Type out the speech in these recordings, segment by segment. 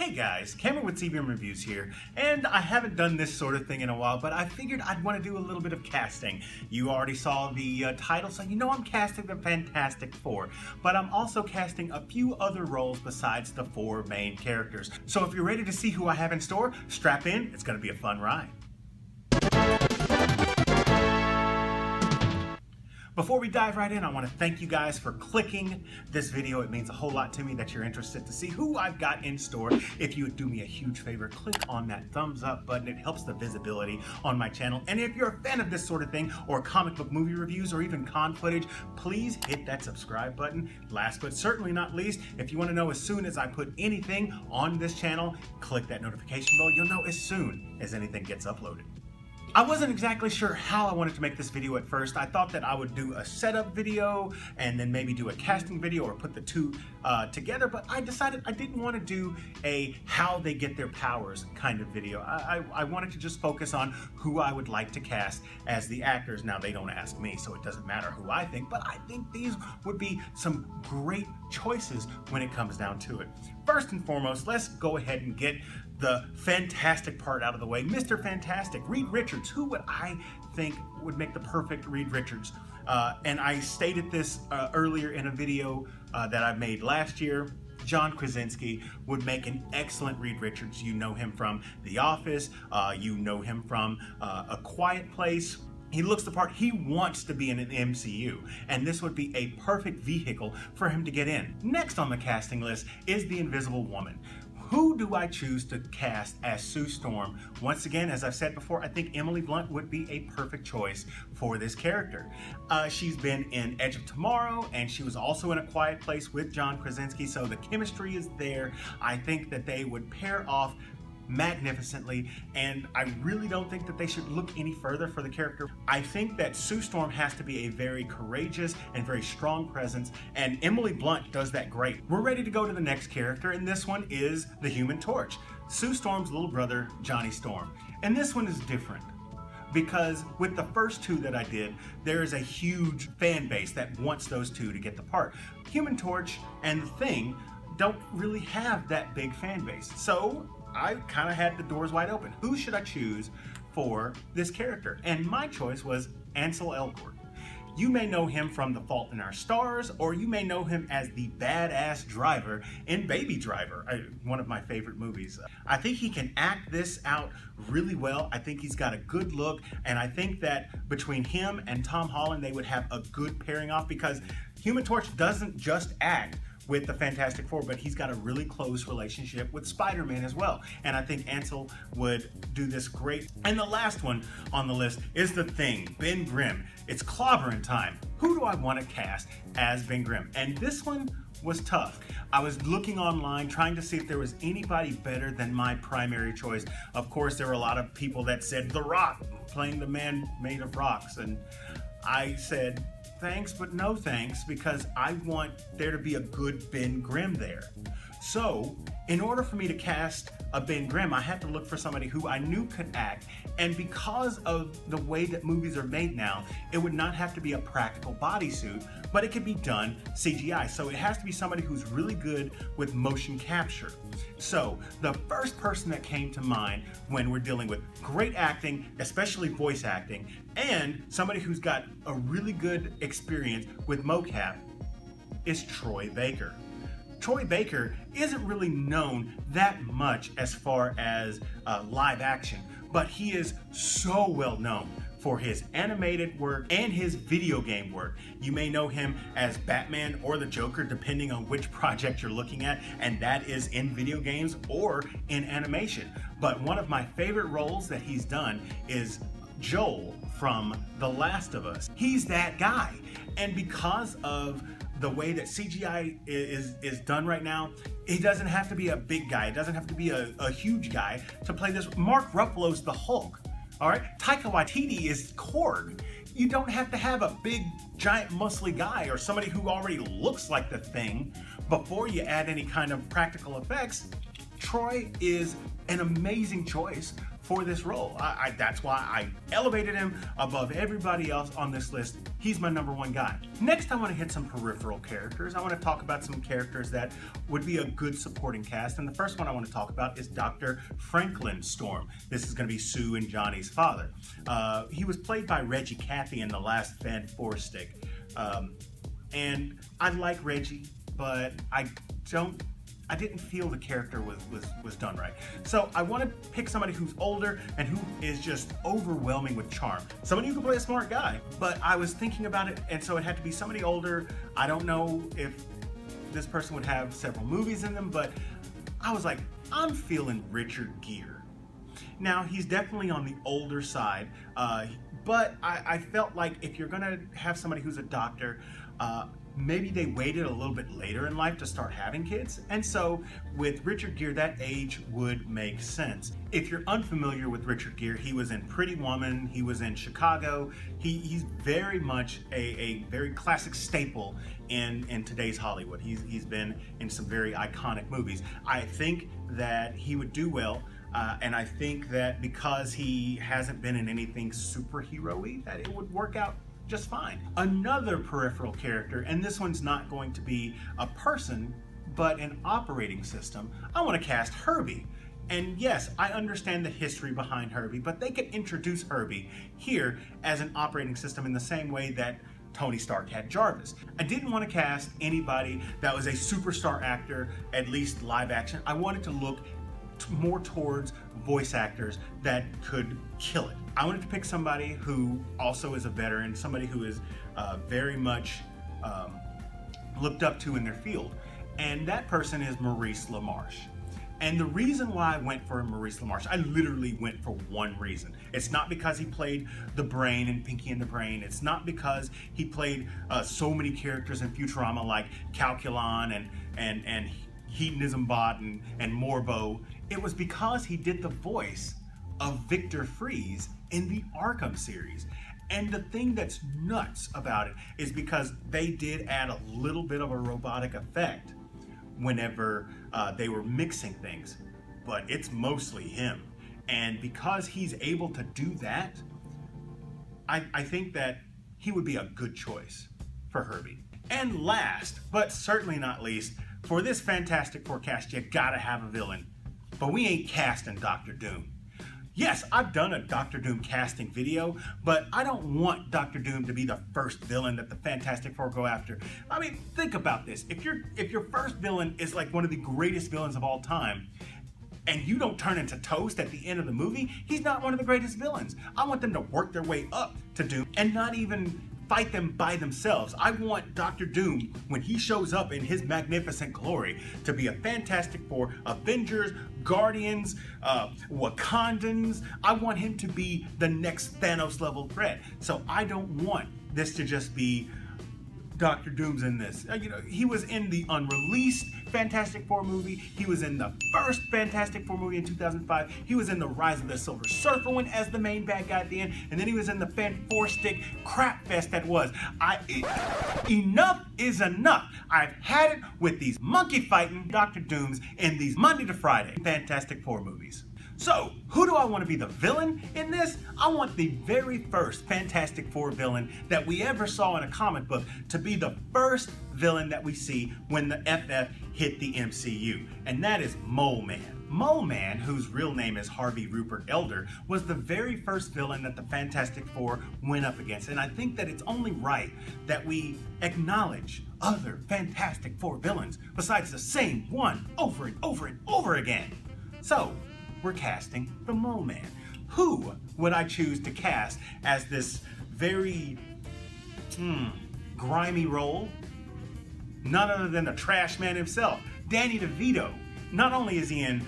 Hey guys, Cameron with CBM Reviews here, and I haven't done this sort of thing in a while, but I figured I'd want to do a little bit of casting. You already saw the title, so you know I'm casting the Fantastic Four, but I'm also casting a few other roles besides the four main characters. So if you're ready to see who I have in store, strap in, it's going to be a fun ride. Before we dive right in, I want to thank you guys for clicking this video. It means a whole lot to me that you're interested to see who I've got in store. If you would do me a huge favor, click on that thumbs up button. It helps the visibility on my channel. And if you're a fan of this sort of thing, or comic book movie reviews, or even con footage, please hit that subscribe button. Last but certainly not least, if you want to know as soon as I put anything on this channel, click that notification bell. You'll know as soon as anything gets uploaded. I wasn't exactly sure how I wanted to make this video at first. I thought that I would do a setup video and then maybe do a casting video or put the two together, but I decided I didn't want to do a how they get their powers kind of video. I wanted to just focus on who I would like to cast as the actors. Now, they don't ask me, so it doesn't matter who I think, but I think these would be some great choices when it comes down to it. First and foremost, let's go ahead and get the fantastic part out of the way. Mr. Fantastic, Reed Richards. Who would I think would make the perfect Reed Richards? And I stated this earlier in a video that I made last year. John Krasinski would make an excellent Reed Richards. You know him from The Office. You know him from A Quiet Place. He looks the part. He wants to be in an MCU, and this would be a perfect vehicle for him to get in. Next on the casting list is the Invisible Woman. Who do I choose to cast as Sue Storm? Once again, as I've said before, I think Emily Blunt would be a perfect choice for this character. She's been in Edge of Tomorrow, and she was also in A Quiet Place with John Krasinski, so the chemistry is there. I think that they would pair off magnificently, and I really don't think that they should look any further for the character. I think that Sue Storm has to be a very courageous and very strong presence, and Emily Blunt does that great. We're ready to go to the next character, and this one is the Human Torch, Sue Storm's little brother, Johnny Storm. And this one is different, because with the first two that I did, there is a huge fan base that wants those two to get the part. Human Torch and The Thing don't really have that big fan base, so I kind of had the doors wide open. Who should I choose for this character? And my choice was Ansel Elgort. You may know him from The Fault in Our Stars, or you may know him as the badass driver in Baby Driver, one of my favorite movies. I think he can act this out really well. I think he's got a good look, and I think that between him and Tom Holland, they would have a good pairing off, because Human Torch doesn't just act with the Fantastic Four, but he's got a really close relationship with Spider-Man as well. And I think Ansel would do this great. And the last one on the list is The Thing, Ben Grimm. It's clobbering time. Who do I want to cast as Ben Grimm? And this one was tough. I was looking online trying to see if there was anybody better than my primary choice. Of course, there were a lot of people that said The Rock, playing the man made of rocks. And I said, thanks, but no thanks, because I want there to be a good Ben Grimm there. So, in order for me to cast a Ben Grimm, I had to look for somebody who I knew could act, and because of the way that movies are made now, it would not have to be a practical bodysuit, but it could be done CGI. So it has to be somebody who's really good with motion capture. So the first person that came to mind when we're dealing with great acting, especially voice acting, and somebody who's got a really good experience with mocap is Troy Baker. Troy Baker isn't really known that much as far as live action, but he is so well known for his animated work and his video game work. You may know him as Batman or the Joker, depending on which project you're looking at, and that is in video games or in animation. But one of my favorite roles that he's done is Joel from The Last of Us. He's that guy, and because of the way that CGI is done right now, it doesn't have to be a big guy. It doesn't have to be a huge guy to play this. Mark Ruffalo's the Hulk, all right? Taika Waititi is Korg. You don't have to have a big, giant, muscly guy or somebody who already looks like the Thing before you add any kind of practical effects. Troy is an amazing choice for this role. That's why I elevated him above everybody else on this list. He's my number one guy. Next, I want to hit some peripheral characters. I want to talk about some characters that would be a good supporting cast. And the first one I want to talk about is Dr. Franklin Storm. This is going to be Sue and Johnny's father. He was played by Reggie Cathy in the last Fan Four Stick. And I like Reggie, but I didn't feel the character was done right. So I want to pick somebody who's older and who is just overwhelming with charm. Somebody who can play a smart guy, but I was thinking about it, and so it had to be somebody older. I don't know if this person would have several movies in them, but I was like, I'm feeling Richard Gere. Now, he's definitely on the older side, but I felt like if you're gonna have somebody who's a doctor, maybe they waited a little bit later in life to start having kids. And so with Richard Gere, that age would make sense. If you're unfamiliar with Richard Gere, he was in Pretty Woman, he was in Chicago. He's very much a very classic staple in today's Hollywood. He's been in some very iconic movies. I think that he would do well. And I think that because he hasn't been in anything superhero-y, that it would work out just fine. Another peripheral character, and this one's not going to be a person, but an operating system. I want to cast Herbie. And yes, I understand the history behind Herbie, but they could introduce Herbie here as an operating system in the same way that Tony Stark had Jarvis. I didn't want to cast anybody that was a superstar actor, at least live action. I wanted to look more towards voice actors that could kill it. I wanted to pick somebody who also is a veteran, somebody who is very much looked up to in their field, and that person is Maurice LaMarche. And the reason why I went for Maurice LaMarche, I literally went for one reason. It's not because he played the Brain in Pinky and the Brain. It's not because he played so many characters in Futurama like Calculon and Hedonism Bot and Morbo. It was because he did the voice of Victor Freeze in the Arkham series. And the thing that's nuts about it is because they did add a little bit of a robotic effect whenever they were mixing things, but it's mostly him. And because he's able to do that, I think that he would be a good choice for Herbie. And last, but certainly not least, for this Fantastic Four cast, you gotta have a villain. But we ain't casting Dr. Doom. Yes, I've done a Dr. Doom casting video, but I don't want Dr. Doom to be the first villain that the Fantastic Four go after. I mean, think about this. If your first villain is like one of the greatest villains of all time, and you don't turn into toast at the end of the movie, he's not one of the greatest villains. I want them to work their way up to Doom and not even fight them by themselves. I want Dr. Doom, when he shows up in his magnificent glory, to be a Fantastic Four, Avengers, Guardians, Wakandans. I want him to be the next Thanos level threat. So I don't want this to just be Dr. Doom's in this. He was in the unreleased Fantastic Four movie. He was in the first Fantastic Four movie in 2005. He was in the Rise of the Silver Surfer one as the main bad guy at the end. And then he was in the Fan Four Stick crap fest that was. Enough is enough. I've had it with these monkey fighting Dr. Dooms in these Monday to Friday Fantastic Four movies. So, who do I want to be the villain in this? I want the very first Fantastic Four villain that we ever saw in a comic book to be the first villain that we see when the FF hit the MCU, and that is Moe Man. Moe Man, whose real name is Harvey Rupert Elder, was the very first villain that the Fantastic Four went up against, and I think that it's only right that we acknowledge other Fantastic Four villains besides the same one over and over and over again. So, we're casting the Moe Man. Who would I choose to cast as this very grimy role? None other than the trash man himself, Danny DeVito. Not only is he in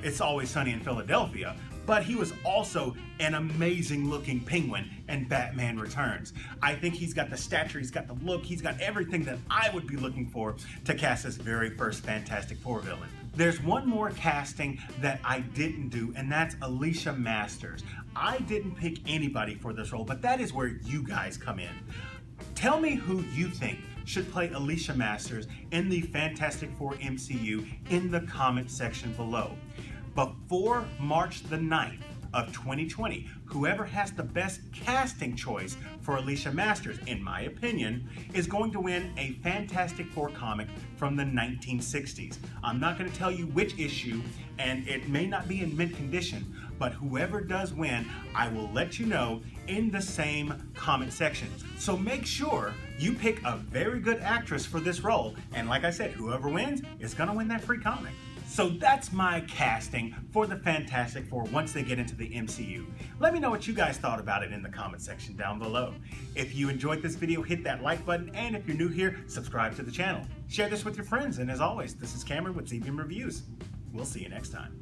It's Always Sunny in Philadelphia, but he was also an amazing looking penguin in Batman Returns. I think he's got the stature, he's got the look, he's got everything that I would be looking for to cast this very first Fantastic Four villain. There's one more casting that I didn't do, and that's Alicia Masters. I didn't pick anybody for this role, but that is where you guys come in. Tell me who you think should play Alicia Masters in the Fantastic Four MCU in the comment section below. Before March the 9th, of 2020. Whoever has the best casting choice for Alicia Masters, in my opinion, is going to win a Fantastic Four comic from the 1960s. I'm not going to tell you which issue, and it may not be in mint condition, but whoever does win, I will let you know in the same comment section. So make sure you pick a very good actress for this role, and like I said, whoever wins is gonna win that free comic. So that's my casting for the Fantastic Four once they get into the MCU. Let me know what you guys thought about it in the comment section down below. If you enjoyed this video, hit that like button, and if you're new here, subscribe to the channel. Share this with your friends, and as always, this is Cameron with ZBM Reviews. We'll see you next time.